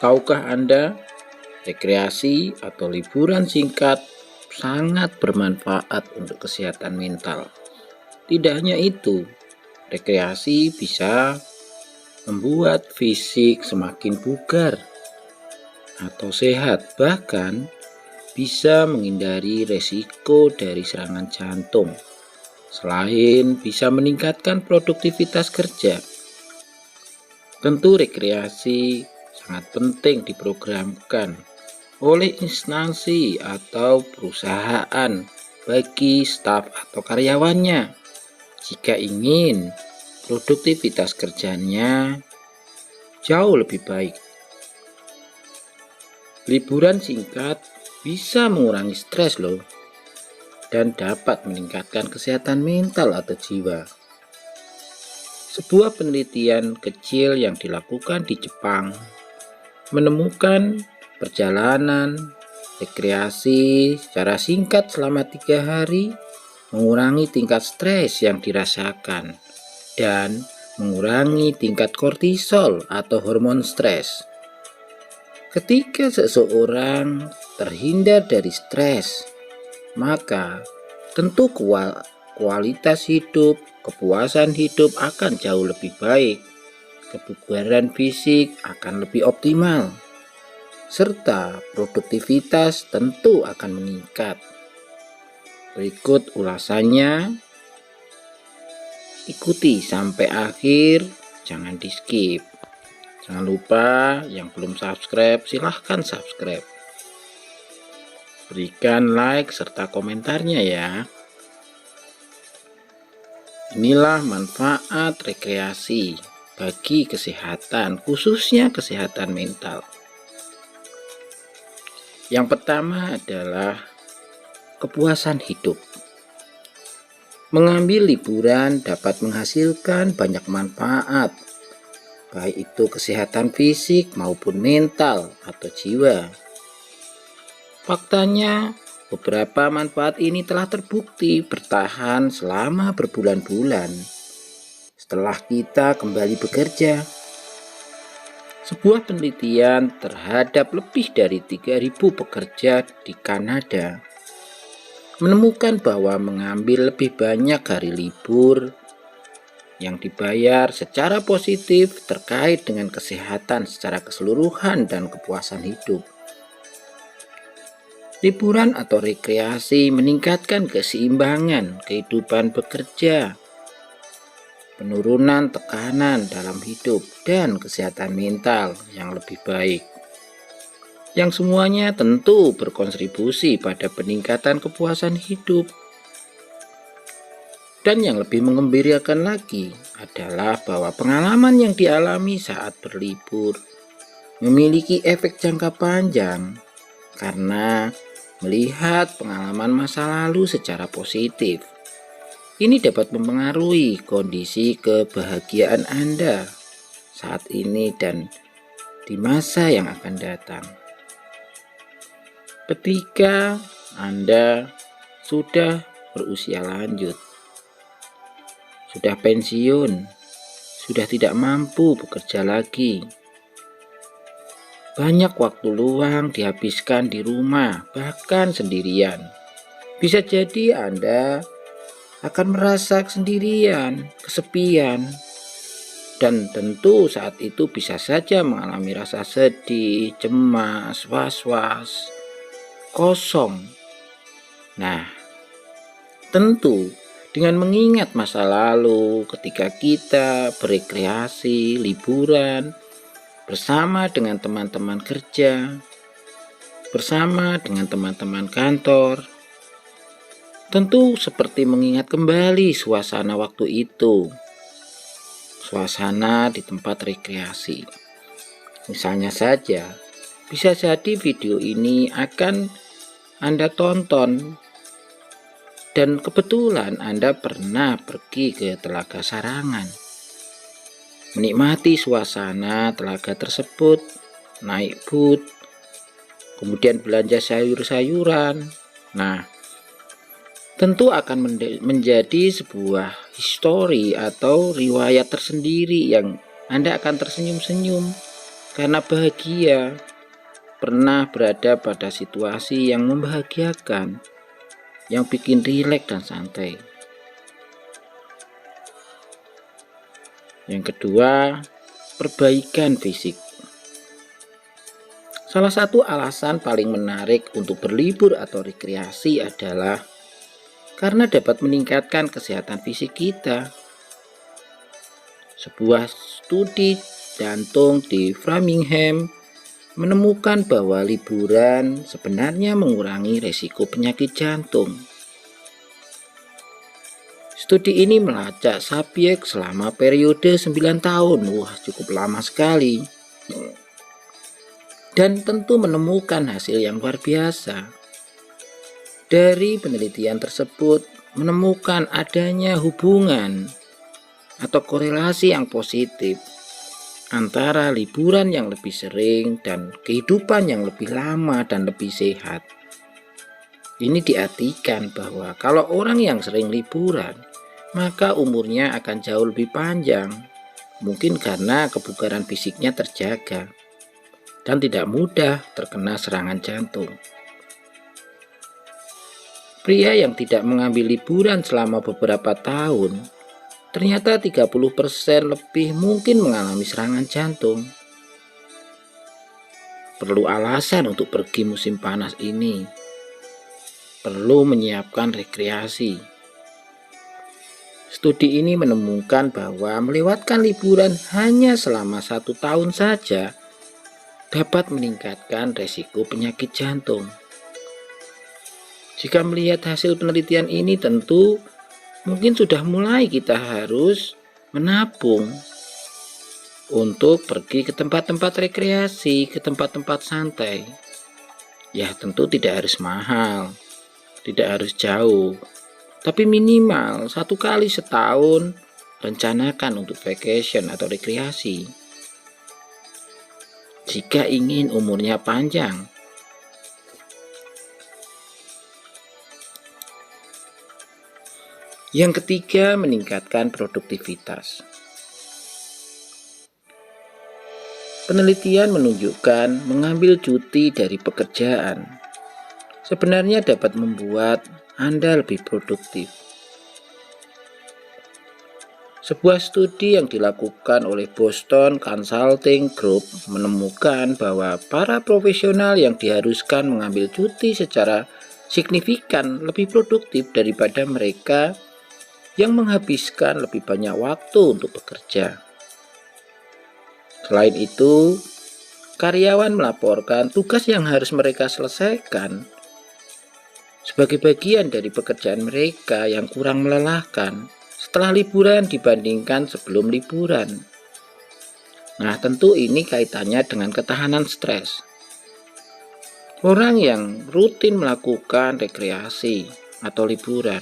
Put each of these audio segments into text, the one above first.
Tahukah Anda, rekreasi atau liburan singkat sangat bermanfaat untuk kesehatan mental. Tidak hanya itu, rekreasi bisa membuat fisik semakin bugar atau sehat, bahkan bisa menghindari resiko dari serangan jantung. Selain bisa meningkatkan produktivitas kerja, tentu rekreasi sangat penting diprogramkan oleh instansi atau perusahaan bagi staf atau karyawannya jika ingin produktivitas kerjanya jauh lebih baik. Liburan singkat bisa mengurangi stres loh, dan dapat meningkatkan kesehatan mental atau jiwa. Sebuah penelitian kecil yang dilakukan di Jepang menemukan perjalanan rekreasi secara singkat selama 3 hari mengurangi tingkat stres yang dirasakan dan mengurangi tingkat kortisol atau hormon stres. Ketika seseorang terhindar dari stres, maka tentu kualitas hidup, kepuasan hidup akan jauh lebih baik, kebugaran fisik akan lebih optimal, serta produktivitas tentu akan meningkat. Berikut ulasannya, ikuti sampai akhir, jangan di skip. Jangan lupa yang belum subscribe silahkan subscribe. Berikan like serta komentarnya ya. Inilah manfaat rekreasi bagi kesehatan, khususnya kesehatan mental. Yang pertama adalah kepuasan hidup. Mengambil liburan dapat menghasilkan banyak manfaat, baik itu kesehatan fisik maupun mental atau jiwa. Faktanya, beberapa manfaat ini telah terbukti bertahan selama berbulan-bulan setelah kita kembali bekerja. Sebuah penelitian terhadap lebih dari 3.000 pekerja di Kanada menemukan bahwa mengambil lebih banyak hari libur yang dibayar secara positif terkait dengan kesehatan secara keseluruhan dan kepuasan hidup. Liburan atau rekreasi meningkatkan keseimbangan kehidupan bekerja, penurunan tekanan dalam hidup, dan kesehatan mental yang lebih baik. Yang semuanya tentu berkontribusi pada peningkatan kepuasan hidup. Dan yang lebih menggembirakan lagi adalah bahwa pengalaman yang dialami saat berlibur memiliki efek jangka panjang karena melihat pengalaman masa lalu secara positif. Ini dapat mempengaruhi kondisi kebahagiaan Anda saat ini dan di masa yang akan datang. Ketika Anda sudah berusia lanjut, sudah pensiun, sudah tidak mampu bekerja lagi, banyak waktu luang dihabiskan di rumah, bahkan sendirian. Bisa jadi Anda akan merasa sendirian, kesepian, dan tentu saat itu bisa saja mengalami rasa sedih, cemas, was-was, kosong. Nah, tentu dengan mengingat masa lalu ketika kita berekreasi, liburan, bersama dengan teman-teman kerja, bersama dengan teman-teman kantor, tentu seperti mengingat kembali suasana waktu itu, suasana di tempat rekreasi. Misalnya saja, bisa jadi video ini akan Anda tonton dan kebetulan Anda pernah pergi ke Telaga Sarangan, menikmati suasana telaga tersebut, naik boot, kemudian belanja sayur-sayuran. Nah, tentu akan menjadi sebuah histori atau riwayat tersendiri yang Anda akan tersenyum-senyum karena bahagia, pernah berada pada situasi yang membahagiakan, yang bikin rileks dan santai. Yang kedua, perbaikan fisik. Salah satu alasan paling menarik untuk berlibur atau rekreasi adalah karena dapat meningkatkan kesehatan fisik kita. Sebuah studi jantung di Framingham menemukan bahwa liburan sebenarnya mengurangi resiko penyakit jantung. Studi ini melacak subjek selama periode 9 tahun. Wah, cukup lama sekali. Dan tentu menemukan hasil yang luar biasa. Dari penelitian tersebut menemukan adanya hubungan atau korelasi yang positif antara liburan yang lebih sering dan kehidupan yang lebih lama dan lebih sehat. Ini diartikan bahwa kalau orang yang sering liburan, maka umurnya akan jauh lebih panjang, mungkin karena kebugaran fisiknya terjaga dan tidak mudah terkena serangan jantung. Pria yang tidak mengambil liburan selama beberapa tahun, ternyata 30% lebih mungkin mengalami serangan jantung. Perlu alasan untuk pergi musim panas ini. Perlu menyiapkan rekreasi. Studi ini menemukan bahwa melewatkan liburan hanya selama 1 tahun saja dapat meningkatkan resiko penyakit jantung. Jika melihat hasil penelitian ini, tentu mungkin sudah mulai kita harus menabung untuk pergi ke tempat-tempat rekreasi, ke tempat-tempat santai. Ya, tentu tidak harus mahal, tidak harus jauh, tapi minimal 1 kali setahun rencanakan untuk vacation atau rekreasi. Jika ingin umurnya panjang. Yang ketiga, meningkatkan produktivitas. Penelitian menunjukkan mengambil cuti dari pekerjaan sebenarnya dapat membuat Anda lebih produktif. Sebuah studi yang dilakukan oleh Boston Consulting Group menemukan bahwa para profesional yang diharuskan mengambil cuti secara signifikan lebih produktif daripada mereka yang menghabiskan lebih banyak waktu untuk bekerja. Selain itu, karyawan melaporkan tugas yang harus mereka selesaikan sebagai bagian dari pekerjaan mereka yang kurang melelahkan setelah liburan dibandingkan sebelum liburan. Nah, tentu ini kaitannya dengan ketahanan stres. Orang yang rutin melakukan rekreasi atau liburan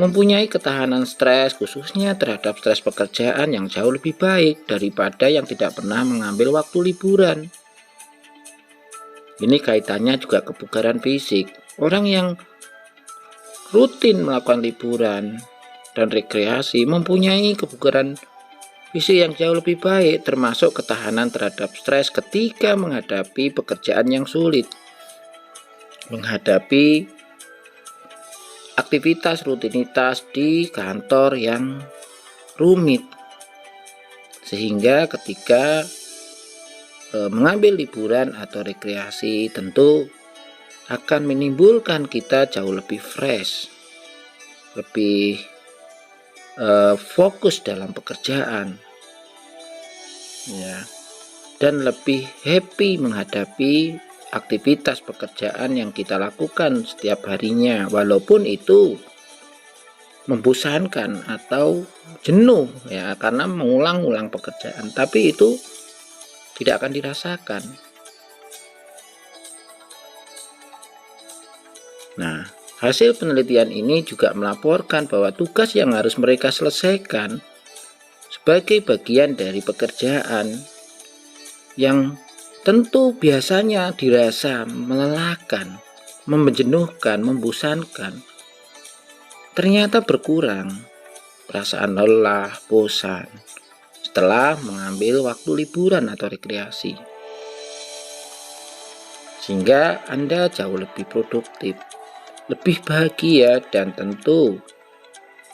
mempunyai ketahanan stres, khususnya terhadap stres pekerjaan, yang jauh lebih baik daripada yang tidak pernah mengambil waktu liburan. Ini kaitannya juga kebugaran fisik. Orang yang rutin melakukan liburan dan rekreasi mempunyai kebugaran fisik yang jauh lebih baik, termasuk ketahanan terhadap stres ketika menghadapi pekerjaan yang sulit, menghadapi aktivitas rutinitas di kantor yang rumit, sehingga ketika mengambil liburan atau rekreasi tentu akan menimbulkan kita jauh lebih fresh, lebih fokus dalam pekerjaan, ya, dan lebih happy menghadapi aktivitas pekerjaan yang kita lakukan setiap harinya, walaupun itu membosankan atau jenuh, ya, karena mengulang-ulang pekerjaan, tapi itu tidak akan dirasakan. Nah, hasil penelitian ini juga melaporkan bahwa tugas yang harus mereka selesaikan sebagai bagian dari pekerjaan yang tentu biasanya dirasa melelahkan, menjenuhkan, membosankan, ternyata berkurang. Perasaan lelah, bosan, setelah mengambil waktu liburan atau rekreasi. Sehingga Anda jauh lebih produktif, lebih bahagia, dan tentu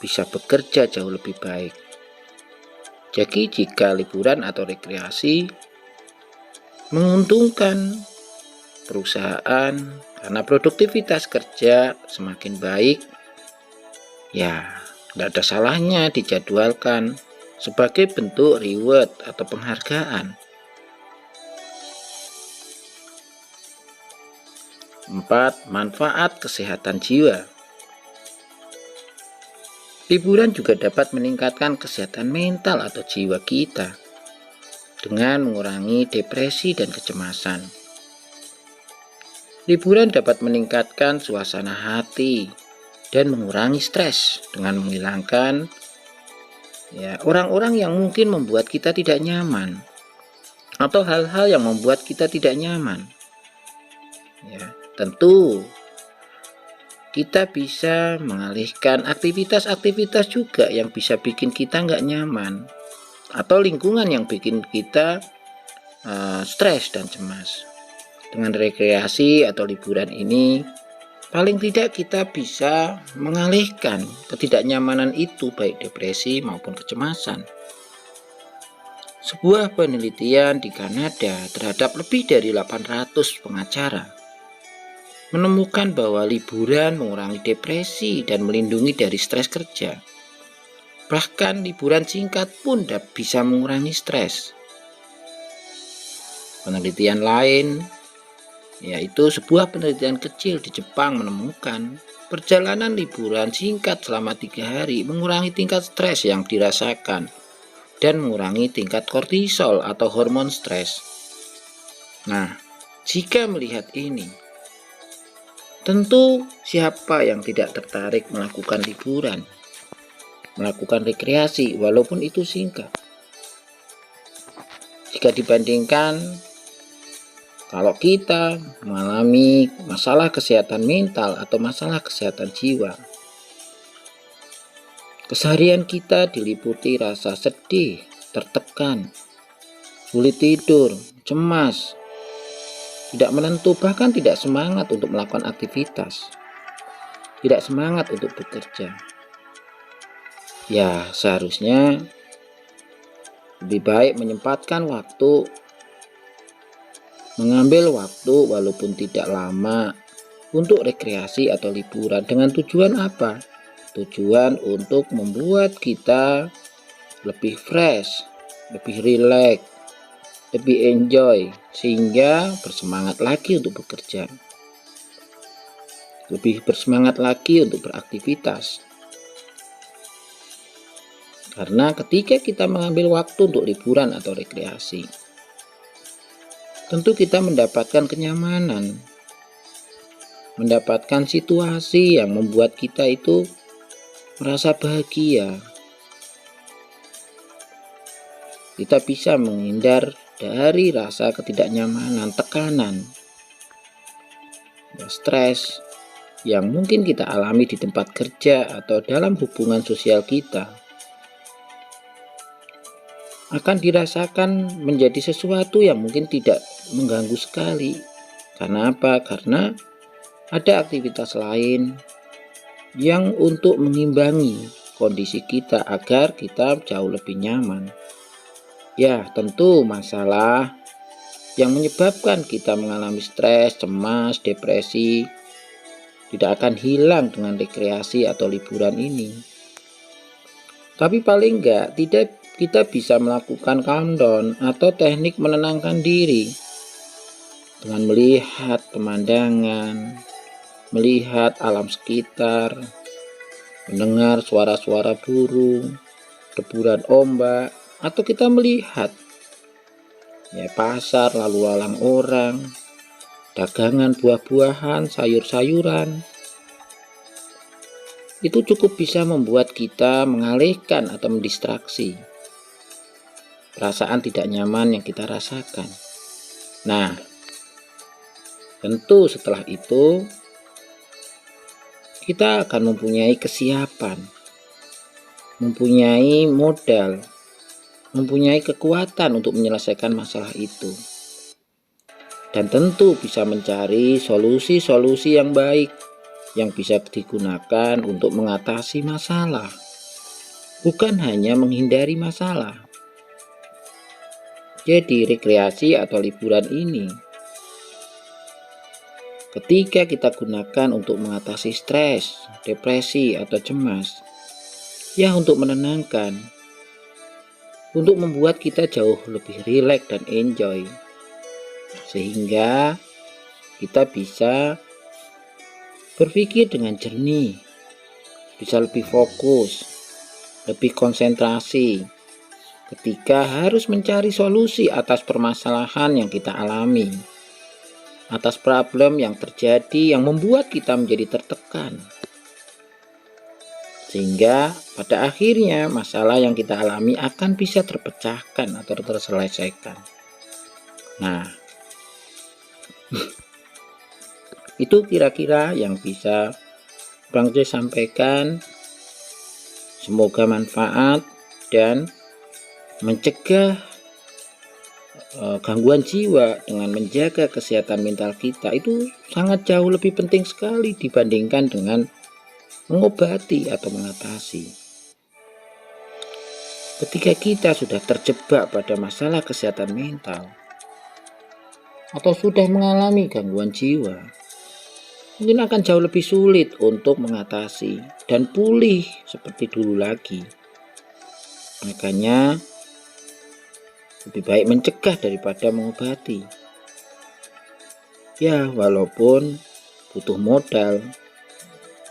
bisa bekerja jauh lebih baik. Jadi jika liburan atau rekreasi menguntungkan perusahaan karena produktivitas kerja semakin baik, ya tidak ada salahnya dijadwalkan sebagai bentuk reward atau penghargaan. 4. Manfaat kesehatan jiwa. Liburan juga dapat meningkatkan kesehatan mental atau jiwa kita dengan mengurangi depresi dan kecemasan. Liburan dapat meningkatkan suasana hati dan mengurangi stres dengan menghilangkan orang-orang yang mungkin membuat kita tidak nyaman atau hal-hal yang membuat kita tidak nyaman. Tentu kita bisa mengalihkan aktivitas-aktivitas juga yang bisa bikin kita nggak nyaman atau lingkungan yang bikin kita stres dan cemas. Dengan rekreasi atau liburan ini, paling tidak kita bisa mengalihkan ketidaknyamanan itu, baik depresi maupun kecemasan. Sebuah penelitian di Kanada terhadap lebih dari 800 pengacara menemukan bahwa liburan mengurangi depresi dan melindungi dari stres kerja. Bahkan liburan singkat pun bisa mengurangi stres. Penelitian lain, yaitu sebuah penelitian kecil di Jepang, menemukan perjalanan liburan singkat selama 3 hari mengurangi tingkat stres yang dirasakan dan mengurangi tingkat kortisol atau hormon stres. Nah, jika melihat ini, tentu siapa yang tidak tertarik melakukan liburan, melakukan rekreasi walaupun itu singkat. Jika dibandingkan kalau kita mengalami masalah kesehatan mental atau masalah kesehatan jiwa, keseharian kita diliputi rasa sedih, tertekan, sulit tidur, cemas, tidak menentu, bahkan tidak semangat untuk melakukan aktivitas, tidak semangat untuk bekerja. Ya, seharusnya lebih baik menyempatkan waktu, mengambil waktu walaupun tidak lama untuk rekreasi atau liburan. Dengan tujuan apa? Tujuan untuk membuat kita lebih fresh, lebih rileks, lebih enjoy, sehingga bersemangat lagi untuk bekerja, lebih bersemangat lagi untuk beraktivitas. Karena ketika kita mengambil waktu untuk liburan atau rekreasi, tentu kita mendapatkan kenyamanan, mendapatkan situasi yang membuat kita itu merasa bahagia. Kita bisa menghindar dari rasa ketidaknyamanan, tekanan, stres yang mungkin kita alami di tempat kerja atau dalam hubungan sosial kita, akan dirasakan menjadi sesuatu yang mungkin tidak mengganggu sekali. Karena apa? Karena ada aktivitas lain yang untuk mengimbangi kondisi kita agar kita jauh lebih nyaman. Ya, tentu masalah yang menyebabkan kita mengalami stres, cemas, depresi tidak akan hilang dengan rekreasi atau liburan ini. Tapi paling enggak, kita bisa melakukan countdown atau teknik menenangkan diri dengan melihat pemandangan, melihat alam sekitar, mendengar suara-suara burung, deburan ombak, atau kita melihat pasar, lalu lalang orang, dagangan buah-buahan, sayur-sayuran. Itu cukup bisa membuat kita mengalihkan atau mendistraksi perasaan tidak nyaman yang kita rasakan. Nah, tentu setelah itu kita akan mempunyai kesiapan, mempunyai modal mempunyai kekuatan untuk menyelesaikan masalah itu. Dan tentu bisa mencari solusi-solusi yang baik yang bisa digunakan untuk mengatasi masalah, bukan hanya menghindari masalah. Jadi rekreasi atau liburan ini ketika kita gunakan untuk mengatasi stres, depresi, atau cemas, ya untuk menenangkan, untuk membuat kita jauh lebih rileks dan enjoy, sehingga kita bisa berpikir dengan jernih, bisa lebih fokus, lebih konsentrasi ketika harus mencari solusi atas permasalahan yang kita alami, atas problem yang terjadi yang membuat kita menjadi tertekan, sehingga pada akhirnya masalah yang kita alami akan bisa terpecahkan atau terselesaikan. Nah, itu kira-kira yang bisa Bang Joy sampaikan. Semoga manfaat dan mencegah gangguan jiwa dengan menjaga kesehatan mental kita itu sangat jauh lebih penting sekali dibandingkan dengan mengobati atau mengatasi. Ketika kita sudah terjebak pada masalah kesehatan mental atau sudah mengalami gangguan jiwa, mungkin akan jauh lebih sulit untuk mengatasi dan pulih seperti dulu lagi. Makanya lebih baik mencegah daripada mengobati. Ya, walaupun butuh modal,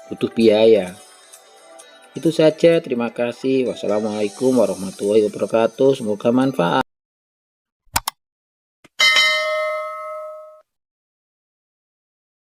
butuh biaya. Itu saja, terima kasih. Wassalamualaikum warahmatullahi wabarakatuh. Semoga manfaat.